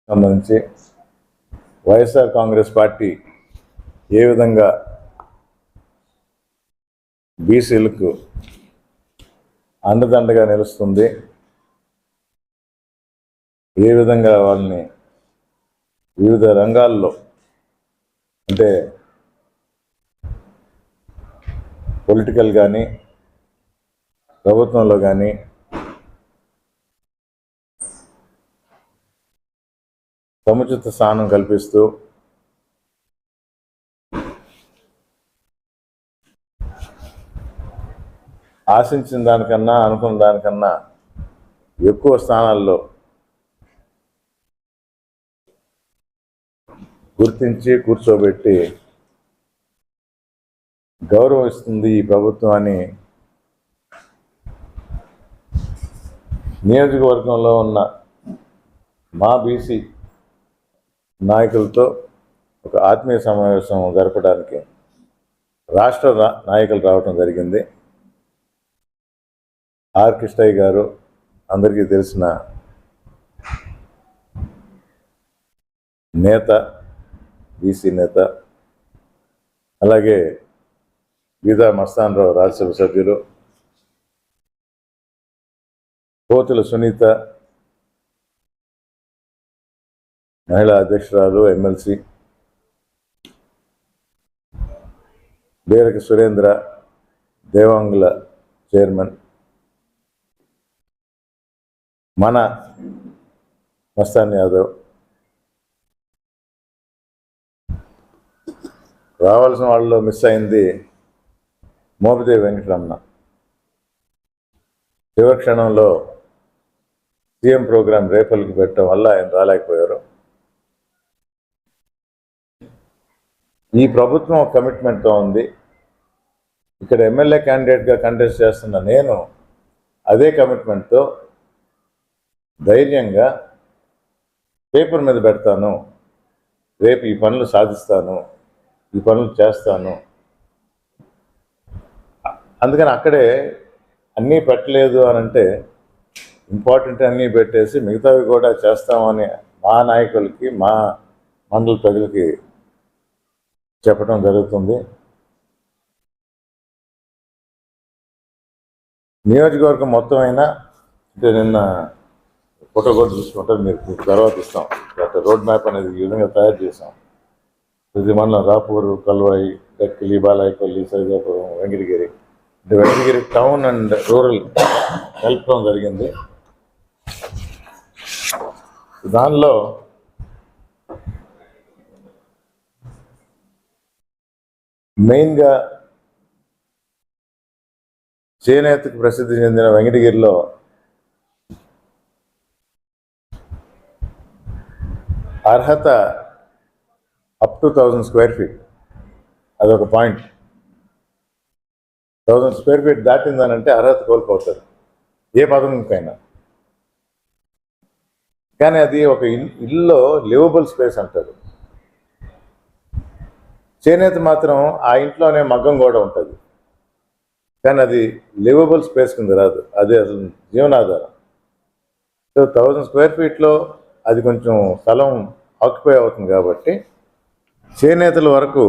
సంబంధించి వైఎస్ఆర్ కాంగ్రెస్ పార్టీ ఏ విధంగా బీసీలకు అండదండగా నిలుస్తుంది, ఏ విధంగా వాళ్ళని వివిధ రంగాల్లో అంటే పొలిటికల్ కానీ ప్రభుత్వంలో కానీ సముచిత స్థానం కల్పిస్తూ ఆశించిన దానికన్నా అనుకున్న దానికన్నా ఎక్కువ స్థానాల్లో గుర్తించి కూర్చోబెట్టి గౌరవిస్తుంది ఈ ప్రభుత్వం అని నియోజకవర్గంలో ఉన్న మా బీసీ నాయకులతో ఒక ఆత్మీయ సమావేశం జరపడానికి రాష్ట్ర నాయకులు రావటం జరిగింది. ఆర్ కృష్ణయ్య గారు అందరికీ తెలిసిన నేత, బీసీ నేత, అలాగే గీతా మస్తానరావు రాజ్యసభ సభ్యులు, పోతుల సునీత మహిళా అధ్యక్షురాలు ఎమ్మెల్సీ, బేరక సురేంద్ర దేవాంగుల చైర్మన్, మన మస్తాన్ యాదవ్, రావాల్సిన వాళ్ళలో మిస్ అయింది మోపిదేవి వెంకటరమణ. చివరి క్షణంలో సీఎం ప్రోగ్రాం రేపలికి పెట్టడం వల్ల ఆయన రాలేకపోయారు. ఈ ప్రభుత్వం కమిట్మెంట్తో ఉంది. ఇక్కడ ఎమ్మెల్యే క్యాండిడేట్గా కంటెస్ట్ చేస్తున్న నేను అదే కమిట్మెంట్తో ధైర్యంగా పేపర్ మీద పెడతాను, రేపు ఈ పనులు సాధిస్తాను, ఈ పనులు చేస్తాను. అందుకని అక్కడే అన్నీ పెట్టలేదు అని అంటే ఇంపార్టెంట్ అన్నీ పెట్టేసి మిగతావి కూడా చేస్తామని మా నాయకులకి, మా మండల ప్రజలకి చెప్పడం జరుగుతుంది. నియోజకవర్గం మొత్తం అయినా అంటే నిన్న ఫోటో కూడా చూసుకుంటే మీరు తర్వాత ఇస్తాం. రోడ్ మ్యాప్ అనేది ఈ విధంగా తయారు చేసాం. ప్రతి మండలం రాపూరు, కల్వాయి, డక్కిలి, బాలాయపల్లి, సైదాపురం, వెంకటగిరి అంటే వెంకటగిరి టౌన్ అండ్ రూరల్ కలపడం జరిగింది. దానిలో మెయిన్గా చేనేతకు ప్రసిద్ధి చెందిన వెంకటగిరిలో అర్హత అప్ టు 1000 స్క్వేర్ ఫీట్, అదొక పాయింట్. 1000 స్క్వేర్ ఫీట్ దాటిందనంటే అర్హత కోల్పోతారు ఏ పదవికైనా. కానీ అది ఒక ఇల్లులో లివబుల్ స్పేస్ అంటారు. చేనేత మాత్రం ఆ ఇంట్లోనే మగ్గం కూడా ఉంటుంది, కానీ అది లివబుల్ స్పేస్ కింద రాదు, అదే అసలు జీవనాధారం. సో 1000 స్క్వేర్ ఫీట్లో అది కొంచెం స్థలం ఆక్యుపై అవుతుంది కాబట్టి చేనేతల వరకు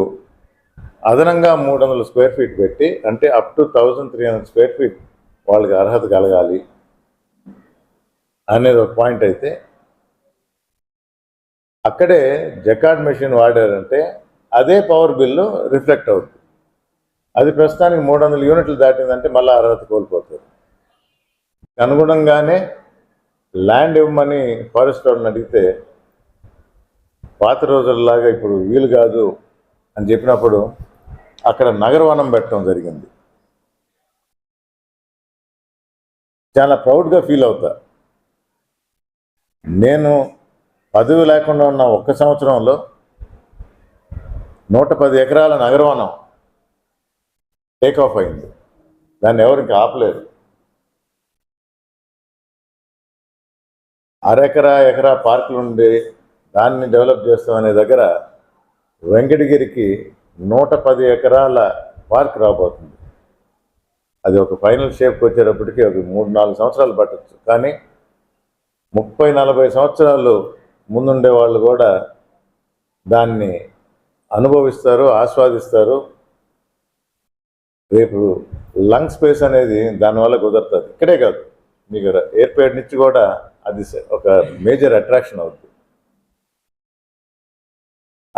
అదనంగా 300 స్క్వేర్ ఫీట్ పెట్టి అంటే అప్ టు 1300 స్క్వేర్ ఫీట్ వాళ్ళకి అర్హత కలగాలి అనేది ఒక పాయింట్. అయితే అక్కడే జకార్డ్ మెషిన్ వాడారంటే అదే పవర్ బిల్లు రిఫ్లెక్ట్ అవుతుంది. అది ప్రస్తుతానికి 300 యూనిట్లు దాటిందంటే మళ్ళీ అర్హత కోల్పోతారు. అనుగుణంగానే ల్యాండ్ ఇవ్వమని ఫారెస్ట్ వాళ్ళని అడిగితే పాత రోజుల్లాగా ఇప్పుడు వీలు కాదు అని చెప్పినప్పుడు అక్కడ నగరవనం పెట్టడం జరిగింది. చాలా ప్రౌడ్గా ఫీల్ అవుతా. నేను పదవి లేకుండా ఉన్న ఒక్క సంవత్సరంలో 110 ఎకరాల నగరవనం టేక్ ఆఫ్ అయింది. దాన్ని ఎవరు ఇంకా ఆపలేరు. ఎకరా పార్కులు ఉండి దాన్ని డెవలప్ చేస్తామనే దగ్గర వెంకటగిరికి 110 ఎకరాల పార్క్ రాబోతుంది. అది ఒక ఫైనల్ షేప్కి వచ్చేటప్పటికి ఒక 3-4 సంవత్సరాలు పట్టచ్చు. కానీ 30-40 సంవత్సరాలు ముందుండే వాళ్ళు కూడా దాన్ని అనుభవిస్తారు, ఆస్వాదిస్తారు. రేపు లంగ్ స్పేస్ అనేది దానివల్ల కుదరుతుంది. ఇక్కడే కాదు, మీకు ఎయిర్పోర్ట్ నుంచి కూడా అది ఒక మేజర్ అట్రాక్షన్ అవుతుంది.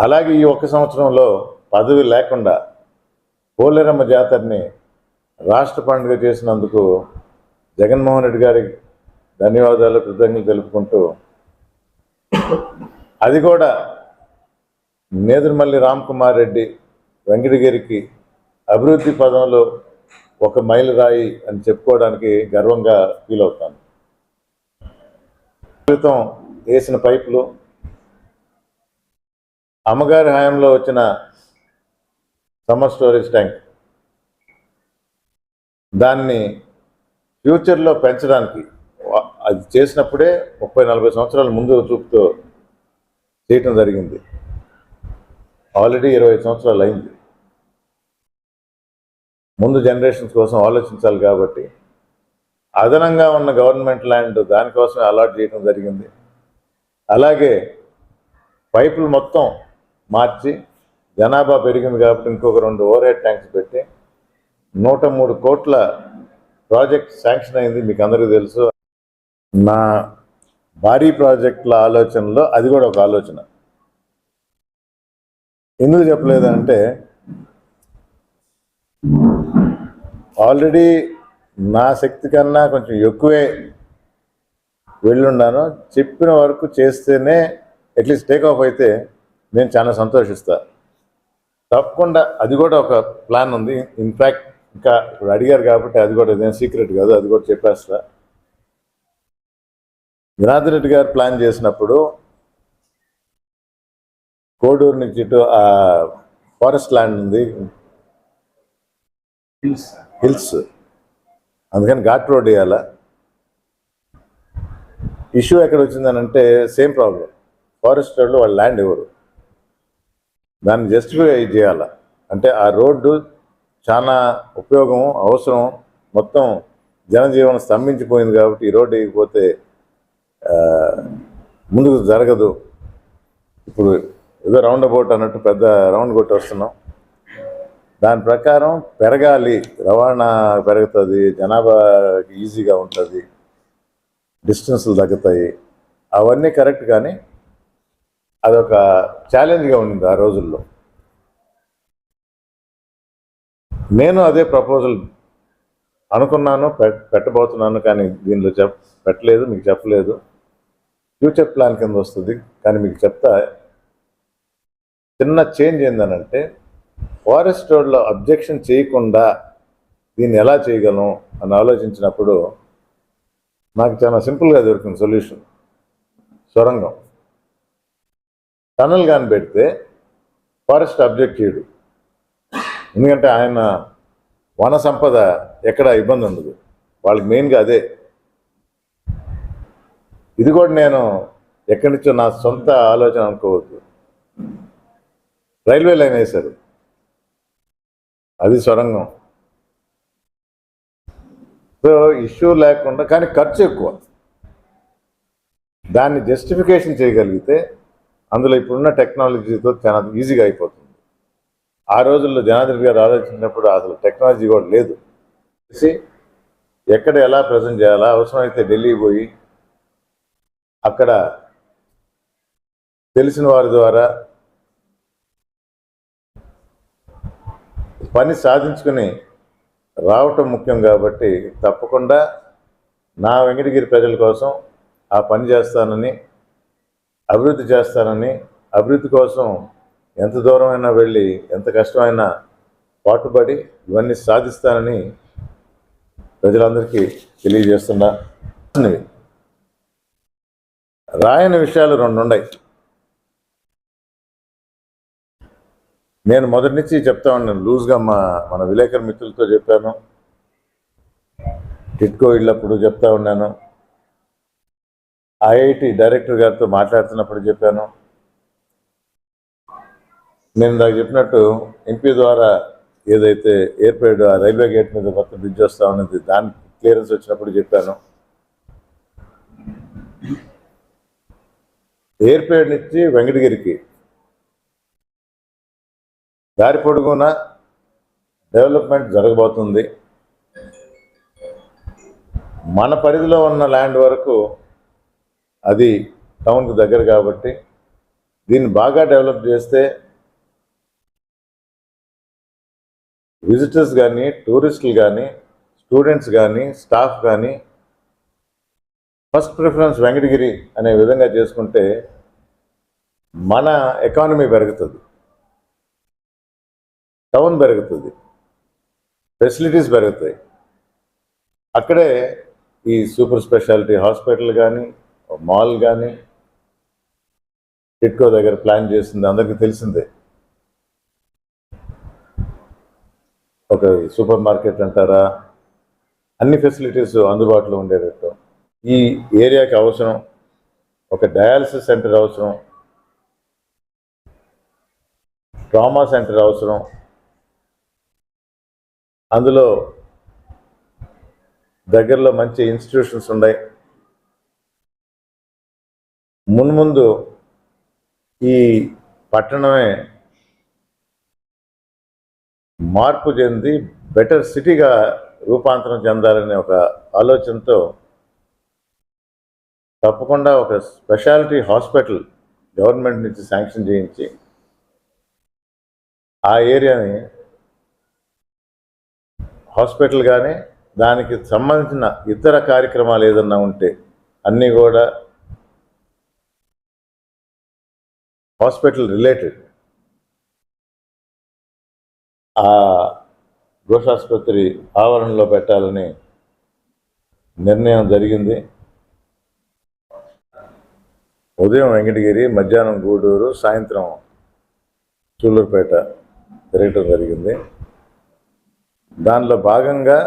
అలాగే ఈ 1 సంవత్సరంలో పదవి లేకుండా పోలేరమ్మ జాతరని రాష్ట్ర పండుగ చేసినందుకు జగన్మోహన్ రెడ్డి గారికి ధన్యవాదాలు, కృతజ్ఞతలు తెలుపుకుంటూ, అది కూడా నేదురుమల్లి రామ్కుమార్ రెడ్డి వెంకటగిరికి అభివృద్ధి పదంలో ఒక మైలురాయి అని చెప్పుకోవడానికి గర్వంగా ఫీల్ అవుతాను. క్రితం వేసిన పైపులు, అమ్మగారి హయాంలో వచ్చిన సమ్మర్ స్టోరేజ్ ట్యాంక్, దాన్ని ఫ్యూచర్లో పెంచడానికి అది చేసినప్పుడే 30-40 సంవత్సరాల ముందు చూపుతో చేయటం జరిగింది. ఆల్రెడీ 25 సంవత్సరాలు అయింది. ముందు జనరేషన్స్ కోసం ఆలోచించాలి కాబట్టి అదనంగా ఉన్న గవర్నమెంట్ ల్యాండ్ దానికోసమే అలాట్ చేయడం జరిగింది. అలాగే పైపులు మొత్తం మార్చి, జనాభా పెరిగింది కాబట్టి ఇంకొక 2 ఓవర్ హెడ్ ట్యాంక్స్ పెట్టి 103 కోట్ల ప్రాజెక్ట్ శాంక్షన్ అయింది. మీకు అందరికీ తెలుసు. నా భారీ ప్రాజెక్టుల ఆలోచనలో అది కూడా ఒక ఆలోచన. ఎందుకు చెప్పలేదంటే, ఆల్రెడీ నా శక్తి కన్నా కొంచెం ఎక్కువే వెళ్ళున్నాను. చెప్పిన వరకు చేస్తేనే అట్లీస్ట్ టేక్ ఆఫ్ అయితే నేను చాలా సంతోషిస్తా. తప్పకుండా అది కూడా ఒక ప్లాన్ ఉంది. ఇన్ఫ్యాక్ట్ ఇంకా ఇప్పుడు అడిగారు కాబట్టి అది కూడా ఇదేం సీక్రెట్ కాదు, అది కూడా చెప్పేస్తా. జనార్దన్ రెడ్డి గారు ప్లాన్ చేసినప్పుడు కోడూరు నుంచి ఇటు ఫారెస్ట్ ల్యాండ్ ఉంది, హిల్స్, అందుకని ఘాట్ రోడ్ వేయాల. ఇష్యూ ఎక్కడ వచ్చిందనంటే సేమ్ ప్రాబ్లం, ఫారెస్ట్ రోడ్లో వాళ్ళు ల్యాండ్ ఇవ్వరు, దాన్ని జస్టిఫై చేయాల. అంటే ఆ రోడ్డు చాలా ఉపయోగం, అవసరం, మొత్తం జనజీవనం స్తంభించిపోయింది కాబట్టి ఈ రోడ్డు వేయకపోతే ముందుకు జరగదు. ఇప్పుడు ఏదో రౌండ్ అబౌట్ అన్నట్టు పెద్ద రౌండ్ కొట్టి వస్తున్నాం. దాని ప్రకారం పెరగాలి, రవాణా పెరుగుతుంది, జనాభాకి ఈజీగా ఉంటుంది, డిస్టెన్స్లు తగ్గుతాయి, అవన్నీ కరెక్ట్. కానీ అదొక ఛాలెంజ్గా ఉండింది ఆ రోజుల్లో. నేను అదే ప్రపోజల్ అనుకున్నాను, పెట్టబోతున్నాను, కానీ దీనిలో పెట్టలేదు, మీకు చెప్పలేదు. ఫ్యూచర్ ప్లాన్ కింద వస్తుంది. కానీ మీకు చెప్తా, చిన్న చేంజ్ ఏందనంటే, ఫారెస్ట్ రోడ్లో అబ్జెక్షన్ చేయకుండా దీన్ని ఎలా చేయగలం అని ఆలోచించినప్పుడు నాకు చాలా సింపుల్గా దొరికింది సొల్యూషన్. సొరంగం, టనల్ కానీ పెడితే ఫారెస్ట్ అబ్జెక్ట్ చేయడు. ఎందుకంటే ఆయన వన సంపద ఎక్కడ ఇబ్బంది ఉండదు, వాళ్ళకి మెయిన్గా అదే. ఇది కూడా నేను ఎక్కడి నుంచో నా సొంత ఆలోచన అనుకోవద్దు. రైల్వే లైన్ వేశారు, అది సొరంగం. సో ఇష్యూ లేకుండా, కానీ ఖర్చు ఎక్కువ. దాన్ని జస్టిఫికేషన్ చేయగలిగితే అందులో ఇప్పుడున్న టెక్నాలజీతో చాలా ఈజీగా అయిపోతుంది. ఆ రోజుల్లో జనార్దన్ గారు ఆలోచించినప్పుడు అసలు టెక్నాలజీ కూడా లేదు. ఎక్కడ ఎలా ప్రజెంట్ చేయాలా, అవసరమైతే ఢిల్లీ పోయి అక్కడ తెలిసిన వారి ద్వారా పని సాధించుకుని రావటం ముఖ్యం. కాబట్టి తప్పకుండా నా వెంకటగిరి ప్రజల కోసం ఆ పని చేస్తానని, అభివృద్ధి చేస్తానని, అభివృద్ధి కోసం ఎంత దూరమైనా వెళ్ళి ఎంత కష్టమైనా పాటుపడి ఇవన్నీ సాధిస్తానని ప్రజలందరికీ తెలియజేస్తున్నా. రాయని విషయాలు 2 ఉన్నాయి. నేను మొదటి నుంచి చెప్తా ఉన్నాను, లూజ్గా మన విలేకరు మిత్రులతో చెప్పాను, టిట్కో ఇళ్ళప్పుడు చెప్తా ఉన్నాను, ఐఐటి డైరెక్టర్ గారితో మాట్లాడుతున్నప్పుడు చెప్పాను. నేను ఇందాక చెప్పినట్టు ఎంపీ ద్వారా ఏదైతే ఎయిర్పోర్ట్ రైల్వే గేట్ మీద కొత్త బ్రిడ్జ్ వస్తూ ఉన్నది, దానికి క్లియరెన్స్ వచ్చినప్పుడు చెప్పాను. ఎయిర్పేడ్ నుంచి వెంకటగిరికి దారి పొడుగున డెవలప్మెంట్ జరగబోతుంది. మన పరిధిలో ఉన్న ల్యాండ్ వరకు అది టౌన్కు దగ్గర కాబట్టి దీన్ని బాగా డెవలప్ చేస్తే విజిటర్స్ కానీ, టూరిస్టులు కానీ, స్టూడెంట్స్ కానీ, స్టాఫ్ కానీ ఫస్ట్ ప్రిఫరెన్స్ వెంకటగిరి అనే విధంగా చేసుకుంటే మన ఎకానమీ పెరుగుతుంది, టౌన్ పెరుగుతుంది, ఫెసిలిటీస్ పెరుగుతాయి. అక్కడే ఈ సూపర్ స్పెషాలిటీ హాస్పిటల్ కానీ, మాల్ కానీ టిట్కో దగ్గర ప్లాన్ చేసింది అందరికీ తెలిసిందే. ఒక సూపర్ మార్కెట్ అంటారా, అన్ని ఫెసిలిటీస్ అందుబాటులో ఉండేటట్టు ఈ ఏరియాకి అవసరం. ఒక డయాలసిస్ సెంటర్ అవసరం, ట్రామా సెంటర్ అవసరం. అందులో దగ్గరలో మంచి ఇన్స్టిట్యూషన్స్ ఉన్నాయి. మున్ముందు ఈ పట్టణమే మార్పు చెంది బెటర్ సిటీగా రూపాంతరం చెందాలనే ఒక ఆలోచనతో తప్పకుండా ఒక స్పెషాలిటీ హాస్పిటల్ గవర్నమెంట్ నుంచి శాంక్షన్ చేయించి ఆ ఏరియాని హాస్పిటల్ కానీ దానికి సంబంధించిన ఇతర కార్యక్రమాలు ఏదన్నా ఉంటే అన్నీ కూడా హాస్పిటల్ రిలేటెడ్ ఆ ఘోషాసుపత్రి ఆవరణలో పెట్టాలని నిర్ణయం జరిగింది. ఉదయం వెంకటగిరి, మధ్యాహ్నం గూడూరు, సాయంత్రం సూళ్ళూరుపేట తిరగటం జరిగింది. దానిలో భాగంగా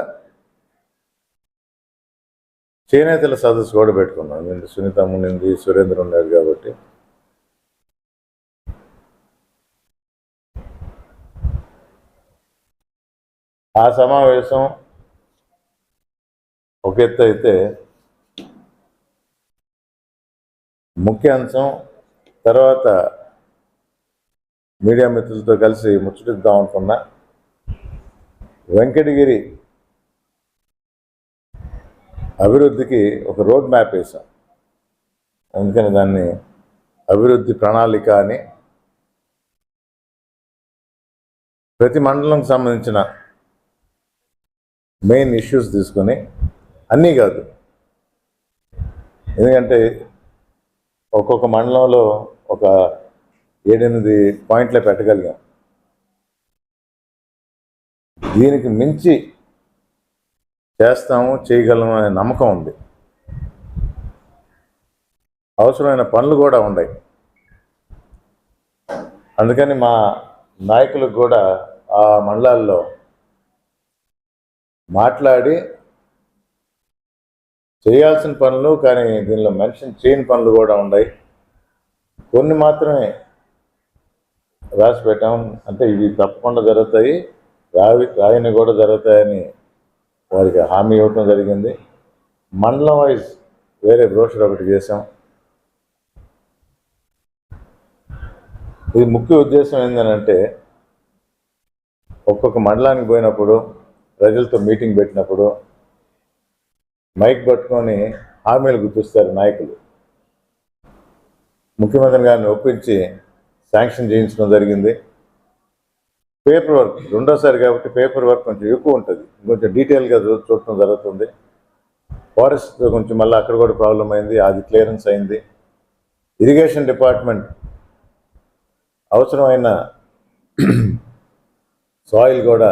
చేనేతల సదస్సు కూడా పెట్టుకున్నాం. సునీత ఉండింది, సురేంద్ర ఉన్నారు కాబట్టి ఆ సమావేశం ఒక ఎత్తు అయితే ముఖ్య అంశం తర్వాత మీడియా మిత్రులతో కలిసి ముచ్చటిద్దాం అనుకున్నా. వెంకటగిరి అభివృద్ధికి ఒక రోడ్ మ్యాప్ వేసాం. అందుకని దాన్ని అభివృద్ధి ప్రణాళిక అని ప్రతి మండలంకి సంబంధించిన మెయిన్ ఇష్యూస్ తీసుకొని, అన్నీ కాదు, ఎందుకంటే ఒక్కొక్క మండలంలో ఒక 7-8 పాయింట్లే పెట్టగలిగాం. దీనికి మించి చేస్తాము, చేయగలము అనే నమ్మకం ఉంది. అవసరమైన పనులు కూడా ఉన్నాయి. అందుకని మా నాయకులకు కూడా ఆ మండలాల్లో మాట్లాడి చేయాల్సిన పనులు, కానీ దీనిలో మెన్షన్ చేయని పనులు కూడా ఉన్నాయి. కొన్ని మాత్రమే రాసి పెట్టాం. అంటే ఇవి తప్పకుండా జరుగుతాయి, రాయని కూడా జరుగుతాయని వారికి హామీ ఇవ్వటం జరిగింది. మండలం వైజ్ వేరే బ్రోషర్ ఒకటి చేసాం. ఇది ముఖ్య ఉద్దేశం ఏంటంటే ఒక్కొక్క మండలానికి పోయినప్పుడు, ప్రజలతో మీటింగ్ పెట్టినప్పుడు మైక్ పట్టుకొని హామీలు గుర్తిస్తారు నాయకులు. ముఖ్యమంత్రి గారిని ఒప్పించి శాంక్షన్ చేయించడం జరిగింది. పేపర్ వర్క్ రెండోసారి కాబట్టి పేపర్ వర్క్ కొంచెం ఎక్కువ ఉంటుంది, కొంచెం డీటెయిల్గా చూడటం జరుగుతుంది. ఫారెస్ట్ కొంచెం మళ్ళీ అక్కడ కూడా ప్రాబ్లం అయింది, అది క్లియరెన్స్ అయింది. ఇరిగేషన్ డిపార్ట్మెంట్ అవసరమైన సాయిల్ కూడా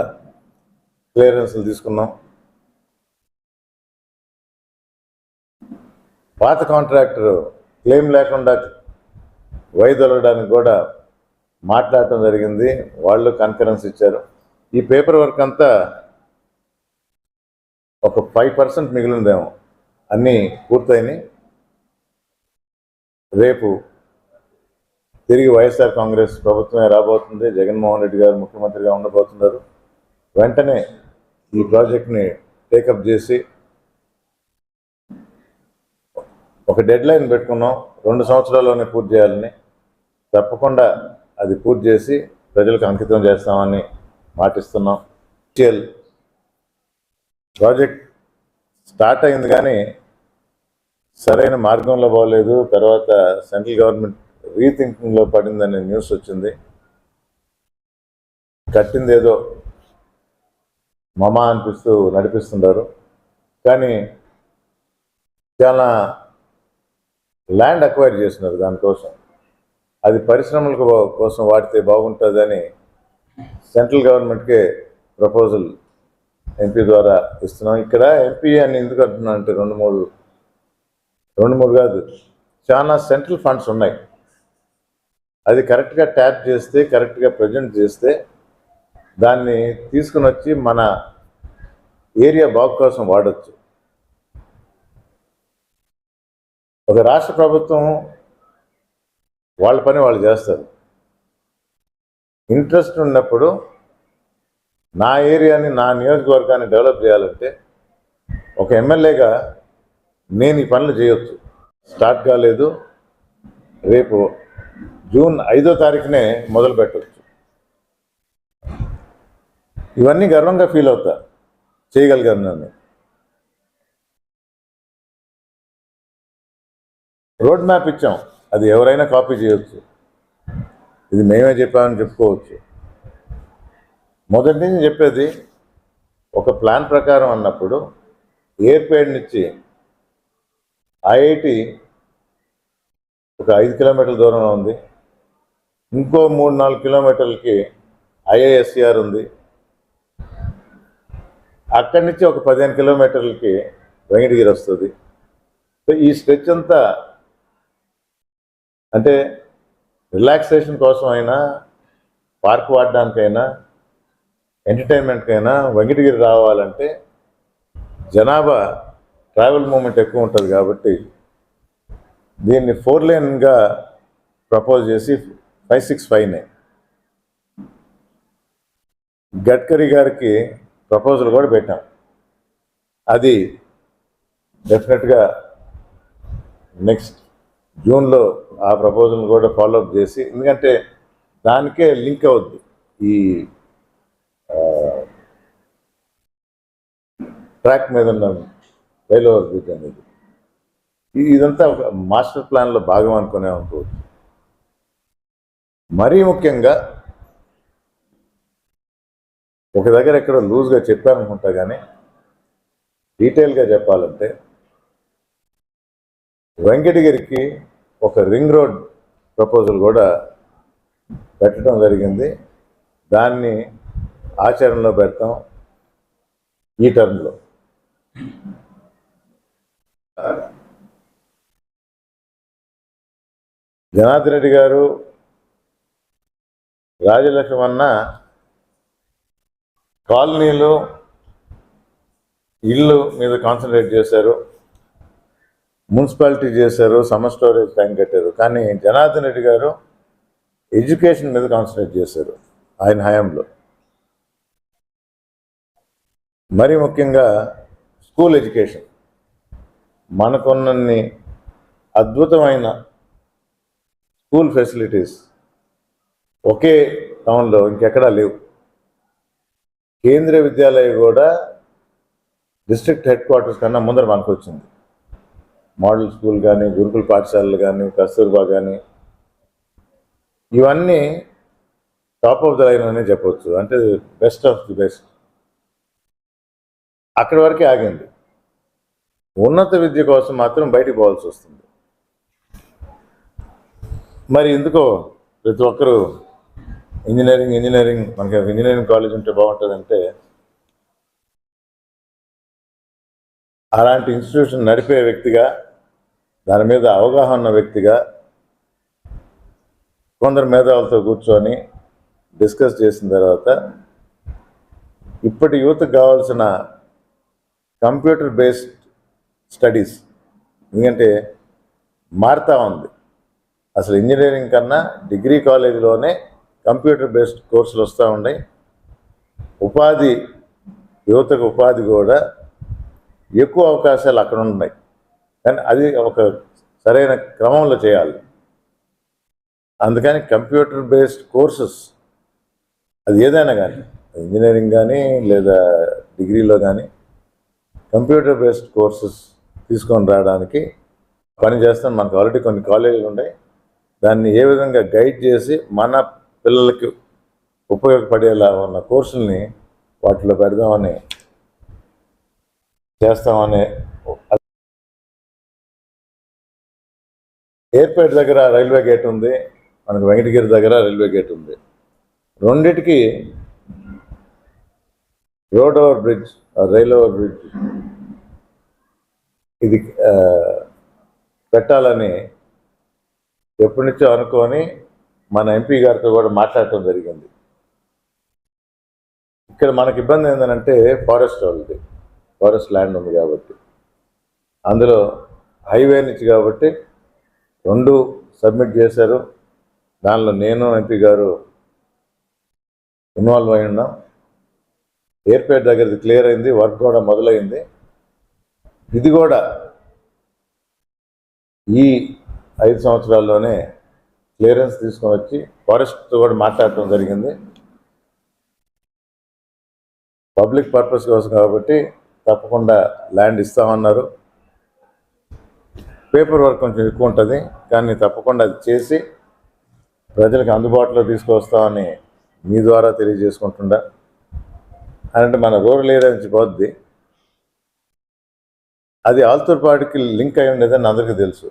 క్లియరెన్స్లు తీసుకున్నాం. పాత కాంట్రాక్టర్ క్లెయిమ్ లేకుండా వైదొలగడానికి కూడా మాట్లాడటం జరిగింది, వాళ్ళు కన్ఫరెన్స్ ఇచ్చారు. ఈ పేపర్ వర్క్ అంతా ఒక 5% మిగిలిందేమో, అన్నీ పూర్తయినాయి. రేపు తిరిగి వైఎస్ఆర్ కాంగ్రెస్ ప్రభుత్వమే రాబోతుంది, జగన్మోహన్ రెడ్డి గారు ముఖ్యమంత్రిగా ఉండబోతున్నారు. వెంటనే ఈ ప్రాజెక్ట్ని టేకప్ చేసి ఒక డెడ్ లైన్ పెట్టుకున్నాం, 2 సంవత్సరాల్లోనే పూర్తి చేయాలని. తప్పకుండా అది పూర్తి చేసి ప్రజలకు అంకితం చేస్తామని మాటిస్తున్నాం. ప్రాజెక్ట్ స్టార్ట్ అయింది కానీ సరైన మార్గంలో పోలేదు. తర్వాత సెంట్రల్ గవర్నమెంట్ రీథింకింగ్లో పడిందనే న్యూస్ వచ్చింది. కట్టింది ఏదో మమా అనిపిస్తూ నడిపిస్తున్నారు, కానీ చాలా ల్యాండ్ అక్వైర్ చేస్తున్నారు దానికోసం. అది పరిశ్రమల కోసం వాడితే బాగుంటుందని సెంట్రల్ గవర్నమెంట్కే ప్రపోజల్ ఎంపీ ద్వారా ఇస్తున్నాం. ఇక్కడ ఎంపీ అని ఎందుకు అంటున్నా అంటే రెండు మూడు కాదు, చాలా సెంట్రల్ ఫండ్స్ ఉన్నాయి. అది కరెక్ట్గా ట్యాప్ చేస్తే, కరెక్ట్గా ప్రజెంట్ చేస్తే దాన్ని తీసుకుని వచ్చి మన ఏరియా బాగు కోసం వాడచ్చు. ఒక రాష్ట్ర ప్రభుత్వం వాళ్ళ పని వాళ్ళు చేస్తారు. ఇంట్రెస్ట్ ఉన్నప్పుడు నా ఏరియాని, నా నియోజకవర్గాన్ని డెవలప్ చేయాలంటే ఒక ఎమ్మెల్యేగా నేను ఈ పనులు చేయొచ్చు. స్టార్ట్ కాలేదు, రేపు జూన్ 5వ తారీఖునే మొదలు పెట్టవచ్చు. ఇవన్నీ గర్వంగా ఫీల్ అవుతా, చేయగలిగాను నన్ను. రోడ్ మ్యాప్ ఇచ్చాం, అది ఎవరైనా కాపీ చేయొచ్చు. ఇది మేమే చెప్పామని చెప్పుకోవచ్చు. మొదటి నుంచి చెప్పేది ఒక ప్లాన్ ప్రకారం అన్నప్పుడు ఎయిర్పేడ్ నుంచి ఐఐటి ఒక 5 కిలోమీటర్ల దూరంలో ఉంది, ఇంకో 3-4 కిలోమీటర్లకి ఐఐఎస్సిఆర్ ఉంది, అక్కడి నుంచి ఒక 15 కిలోమీటర్లకి వెంకటగిరి వస్తుంది. సో ఈ స్ట్రెచ్ అంతా అంటే రిలాక్సేషన్ కోసం అయినా, పార్క్ వాడడానికైనా, ఎంటర్టైన్మెంట్కైనా వెంకటగిరి రావాలంటే జనాభా ట్రావెల్ మూమెంట్ ఎక్కువ ఉంటుంది. కాబట్టి దీన్ని 4 లేన్గా ప్రపోజ్ చేసి 565నే గడ్కరీ గారికి ప్రపోజల్ కూడా పెట్టాం. అది డెఫినెట్గా నెక్స్ట్ జూన్లో ఆ ప్రపోజల్ కూడా ఫాలోఅప్ చేసి, ఎందుకంటే దానికే లింక్ అవుద్ది ఈ ట్రాక్ మీద ఉన్న రైల్ ఓవర్ బ్రిడ్జ్ అనేది. ఇదంతా ఒక మాస్టర్ ప్లాన్లో భాగం అనుకునే అనుకోవచ్చు. మరీ ముఖ్యంగా ఒక దగ్గర ఎక్కడో లూజ్గా చెప్పారనుకుంటా, కానీ డీటెయిల్గా చెప్పాలంటే వెంకటగిరికి ఒక రింగ్ రోడ్ ప్రపోజల్ కూడా పెట్టడం జరిగింది. దాన్ని ఆచరణలో పెడతాం ఈ టర్మ్లో. జనార్దన్ రెడ్డి గారు, రాజలక్ష్మణ కాలనీలు, ఇళ్ళు మీద కాన్సన్ట్రేట్ చేశారు, మున్సిపాలిటీ చేశారు, సమ్మర్ స్టోరేజ్ ట్యాంక్ కట్టారు. కానీ జనార్దన్ రెడ్డి గారు ఎడ్యుకేషన్ మీద కాన్సన్ట్రేట్ చేశారు ఆయన హయాంలో. మరి ముఖ్యంగా స్కూల్ ఎడ్యుకేషన్. మనకున్నన్ని అద్భుతమైన స్కూల్ ఫెసిలిటీస్ ఒకే టౌన్లో ఇంకెక్కడా లేవు. కేంద్రీయ విద్యాలయం కూడా డిస్ట్రిక్ట్ హెడ్ క్వార్టర్స్ కన్నా ముందర మనకు వచ్చింది. మోడల్ స్కూల్ కానీ, గురుకుల పాఠశాలలు కానీ, కస్తూర్బా కానీ, ఇవన్నీ టాప్ ఆఫ్ ద లైన్ అనే చెప్పవచ్చు. అంటే బెస్ట్ ఆఫ్ ది బెస్ట్. అక్కడి వరకే ఆగింది. ఉన్నత విద్య కోసం మాత్రం బయటికి పోవాల్సి వస్తుంది. మరి ఎందుకో ప్రతి ఒక్కరూ ఇంజనీరింగ్ మనకి ఇంజనీరింగ్ కాలేజ్ ఉంటే బాగుంటుందంటే, అలాంటి ఇన్స్టిట్యూషన్ నడిపే వ్యక్తిగా, దాని మీద అవగాహన ఉన్న వ్యక్తిగా కొందరు మేధావులతో కూర్చొని డిస్కస్ చేసిన తర్వాత ఇప్పటి యూత్కి కావాల్సిన కంప్యూటర్ బేస్డ్ స్టడీస్, ఎందుకంటే మారుతూ ఉంది. అసలు ఇంజనీరింగ్ కన్నా డిగ్రీ కాలేజీలోనే కంప్యూటర్ బేస్డ్ కోర్సులు వస్తూ ఉన్నాయి. ఉపాధి, యువతకు ఉపాధి కూడా ఎక్కువ అవకాశాలు అక్కడ ఉన్నాయి. కానీ అది ఒక సరైన క్రమంలో చేయాలి. అందుకని కంప్యూటర్ బేస్డ్ కోర్సెస్, అది ఏదైనా కానీ, ఇంజనీరింగ్ కానీ లేదా డిగ్రీలో కానీ కంప్యూటర్ బేస్డ్ కోర్సెస్ తీసుకొని రావడానికి పని చేస్తాం. మనకు ఆల్రెడీ కొన్ని కాలేజీలు ఉన్నాయి. దాన్ని ఏ విధంగా గైడ్ చేసి మన పిల్లలకి ఉపయోగపడేలా ఉన్న కోర్సుల్ని వాటిలో పెడదామని చేస్తామని. ఎయిర్పేట్ దగ్గర రైల్వే గేట్ ఉంది, మనకు వెంకటగిరి దగ్గర రైల్వే గేట్ ఉంది. రెండిటికి road over bridge, rail over bridge ఇది పెట్టాలని ఎప్పటి నుంచో అనుకొని మన ఎంపీ గారితో కూడా మాట్లాడటం జరిగింది. ఇక్కడ మనకి ఇబ్బంది ఏంటంటే ఫారెస్ట్ వాళ్ళది, ఫారెస్ట్ ల్యాండ్ ఉంది కాబట్టి, అందులో హైవే నుంచి కాబట్టి 2 సబ్మిట్ చేశారు. దానిలో నేను ఎంపీ గారు ఇన్వాల్వ్ అయి ఉన్నాం. ఎయిర్పేట్ దగ్గరది క్లియర్ అయింది, వర్క్ కూడా మొదలైంది. ఇది కూడా ఈ 5 సంవత్సరాల్లోనే క్లియరెన్స్ తీసుకొని వచ్చి ఫారెస్ట్తో కూడా మాట్లాడటం జరిగింది. పబ్లిక్ పర్పస్ కోసం కాబట్టి తప్పకుండా ల్యాండ్ ఇస్తామన్నారు. పేపర్ వర్క్ కొంచెం ఎక్కువ ఉంటుంది, కానీ తప్పకుండా అది చేసి ప్రజలకు అందుబాటులో తీసుకొస్తామని మీ ద్వారా తెలియజేసుకుంటుండా. అంటే మన రూరల్ ఏరియా నుంచి పోద్ది, అది ఆల్తూర్పాడుకి లింక్ అయి ఉండేదని అందరికీ తెలుసు.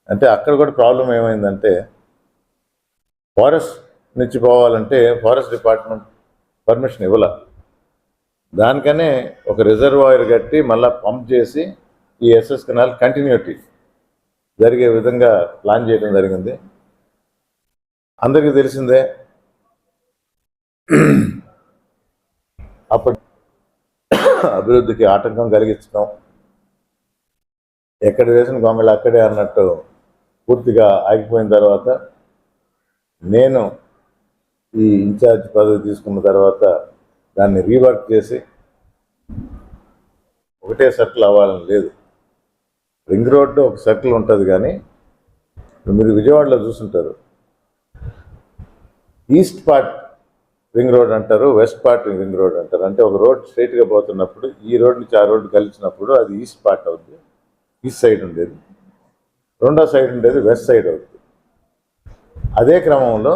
అంటే అక్కడ కూడా ప్రాబ్లం ఏమైందంటే, ఫారెస్ట్ నుంచి పోవాలంటే ఫారెస్ట్ డిపార్ట్మెంట్ పర్మిషన్ ఇవ్వాల. దానికనే ఒక రిజర్వాయర్ కట్టి మళ్ళీ పంప్ చేసి ఈ ఎస్ఎస్ కెనాల్ కంటిన్యూటీ జరిగే విధంగా ప్లాన్ చేయడం జరిగింది. అందరికీ తెలిసిందే. అప్పటి అభివృద్ధికి ఆటంకం కలిగించడం, ఎక్కడ వేసిన గొంగళి అక్కడే అన్నట్టు పూర్తిగా ఆగిపోయిన తర్వాత, నేను ఈ ఇన్ఛార్జ్ పదవి తీసుకున్న తర్వాత దాన్ని రీవర్క్ చేసి ఒకటే సర్కిల్ అవ్వాలని లేదు. రింగ్ రోడ్డు ఒక సర్కిల్ ఉంటుంది, కానీ మీరు విజయవాడలో చూసుంటారు, ఈస్ట్ పార్ట్ రింగ్ రోడ్ అంటారు, వెస్ట్ పార్ట్ రింగ్ రోడ్ అంటారు. అంటే ఒక రోడ్ స్ట్రైట్గా పోతున్నప్పుడు ఈ రోడ్ నుంచి ఆ రోడ్డు కలిసినప్పుడు అది ఈస్ట్ పార్ట్ అవుతుంది, ఈస్ట్ సైడ్ ఉండేది. రెండో సైడ్ ఉండేది వెస్ట్ సైడ్ అవుతుంది. అదే క్రమంలో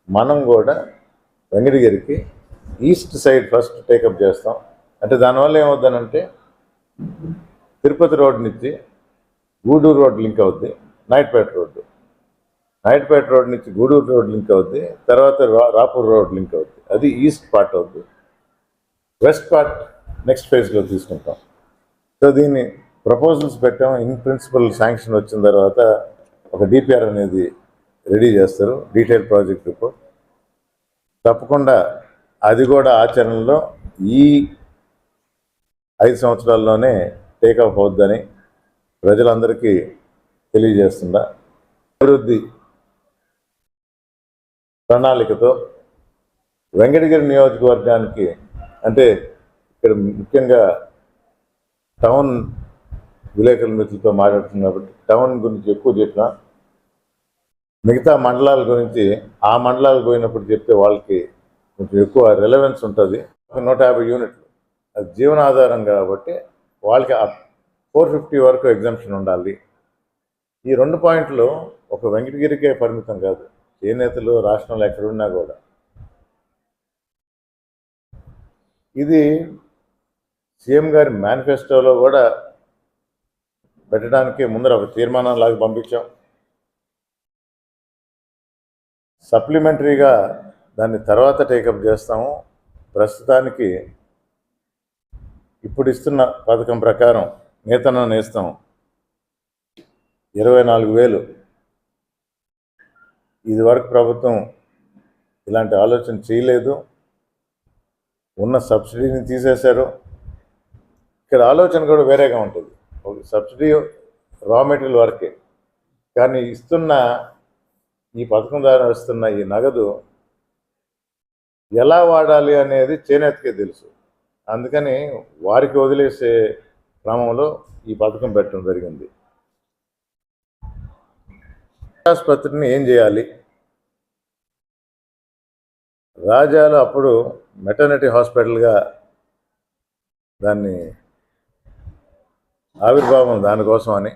మనం కూడా వెంకటగిరికి ఈస్ట్ సైడ్ ఫస్ట్ టేకప్ చేస్తాం. అంటే దానివల్ల ఏమవుతుందంటే తిరుపతి రోడ్ నుంచి గూడూరు రోడ్ లింక్ అవుద్ది, నాయుడుపేట రోడ్ నుంచి గూడూరు రోడ్ లింక్ అవుద్ది, తర్వాత రాపూర్ రోడ్ లింక్ అవుద్ది. అది ఈస్ట్ పార్ట్ అవుద్ది. వెస్ట్ పార్ట్ నెక్స్ట్ ఫేజ్లో తీసుకుంటాం. సో దీన్ని ప్రపోజల్స్ పెట్టాం. ఇన్ ప్రిన్సిపల్ శాంక్షన్ వచ్చిన తర్వాత ఒక డిపిఆర్ అనేది రెడీ చేస్తారు, డీటెయిల్ ప్రాజెక్ట్ రిపోర్ట్. తప్పకుండా అది కూడా ఆచరణలో ఈ 5 సంవత్సరాల్లోనే టేకప్ అవుద్దని ప్రజలందరికీ తెలియజేస్తుందా. అభివృద్ధి ప్రణాళికతో వెంకటగిరి నియోజకవర్గానికి, అంటే ఇక్కడ ముఖ్యంగా టౌన్ విలేకరుల మిత్రులతో మాట్లాడుతున్నప్పుడు టౌన్ గురించి ఎక్కువ చెప్పిన, మిగతా మండలాల గురించి ఆ మండలాలకు పోయినప్పుడు చెప్తే వాళ్ళకి కొంచెం ఎక్కువ రెలవెన్స్ ఉంటుంది. 150 యూనిట్లు అది జీవనాధారం కాబట్టి వాళ్ళకి 450 వరకు ఎగ్జంప్షన్ ఉండాలి. ఈ 2 పాయింట్లు ఒక వెంకటగిరికే పరిమితం కాదు, చేనేతలు రాష్ట్రంలో ఎక్కడున్నా కూడా. ఇది సీఎం గారి మేనిఫెస్టోలో కూడా పెట్టడానికి ముందర ఒక తీర్మానం లాగా పంపించాం. సప్లిమెంటరీగా దాన్ని తర్వాత టేకప్ చేస్తాము. ప్రస్తుతానికి ఇప్పుడు ఇస్తున్న పథకం ప్రకారం నేతన్న నేస్తాం 24,000. ఇది వరకు ప్రభుత్వం ఇలాంటి ఆలోచన చేయలేదు, ఉన్న సబ్సిడీని తీసేశారు. ఇక్కడ ఆలోచన కూడా వేరేగా ఉంటుంది. ఒక సబ్సిడీ రా మెటీరియల్ వరకే, కానీ ఇస్తున్న ఈ పథకం ద్వారా ఇస్తున్న ఈ నగదు ఎలా వాడాలి అనేది చేనేతకే తెలుసు. అందుకని వారికి వదిలేసే క్రమంలో ఈ పథకం పెట్టడం జరిగింది. ఆసుపత్రిని ఏం చేయాలి? రాజాలో అప్పుడు మెటర్నిటీ హాస్పిటల్గా దాన్ని ఆవిర్భావం దానికోసం అని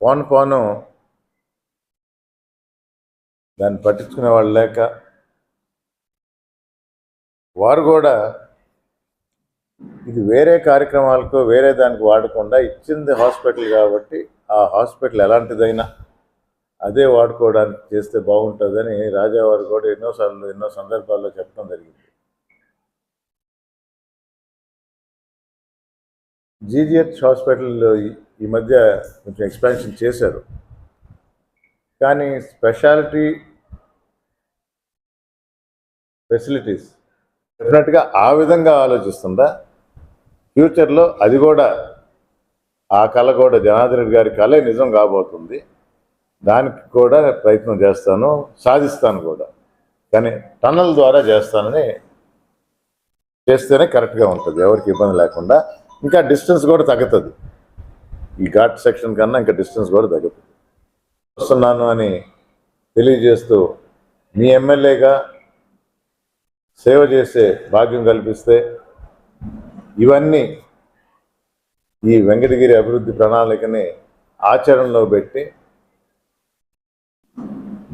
పోను దాన్ని పట్టించుకునే వాళ్ళు లేక వారు కూడా ఇది వేరే కార్యక్రమాలకు వేరే దానికి వాడకుండా ఇచ్చింది హాస్పిటల్ కాబట్టి ఆ హాస్పిటల్ ఎలాంటిదైనా అదే వాడుకోవడానికి చేస్తే బాగుంటుందని రాజావారు కూడా ఎన్నో సందర్భాల్లో చెప్పడం జరిగింది. జీజీహెచ్ హాస్పిటల్లో ఈ మధ్య కొంచెం ఎక్స్పాన్షన్ చేశారు, కానీ స్పెషాలిటీ ఫెసిలిటీస్ డెఫినెట్గా ఆ విధంగా ఆలోచిస్తుందా? ఫ్యూచర్లో అది కూడా ఆ కళ కూడా జనార్దన్ రెడ్డి గారి కళే నిజం కాబోతుంది. దానికి కూడా ప్రయత్నం చేస్తాను, సాధిస్తాను కూడా. కానీ టన్నల్ ద్వారా చేస్తేనే కరెక్ట్గా ఉంటుంది, ఎవరికి ఇబ్బంది లేకుండా. ఇంకా డిస్టెన్స్ కూడా తగ్గుతుంది, ఈ ఘాట్ సెక్షన్ కన్నా ఇంకా డిస్టెన్స్ కూడా తగ్గుతుంది. వస్తున్నాను అని తెలియజేస్తూ మీ ఎమ్మెల్యేగా సేవ చేసే భాగ్యం కల్పిస్తే ఇవన్నీ ఈ వెంకటగిరి అభివృద్ధి ప్రణాళికని ఆచరణలో పెట్టి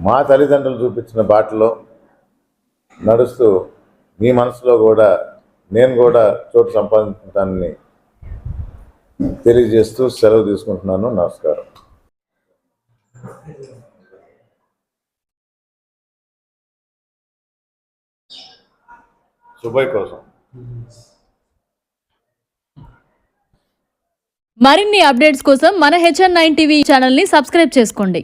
మా తల్లిదండ్రులు చూపించిన బాటలో నడుస్తూ మీ మనసులో కూడా నేను కూడా చోటు సంపాదించడాన్ని తెలియజేస్తూ సెలవు తీసుకుంటున్నాను. నమస్కారం. సుబ్బయ్య కోసం మరిన్ని అప్డేట్స్ కోసం మన HN9 టీవీ ఛానల్ని సబ్స్క్రైబ్ చేసుకోండి.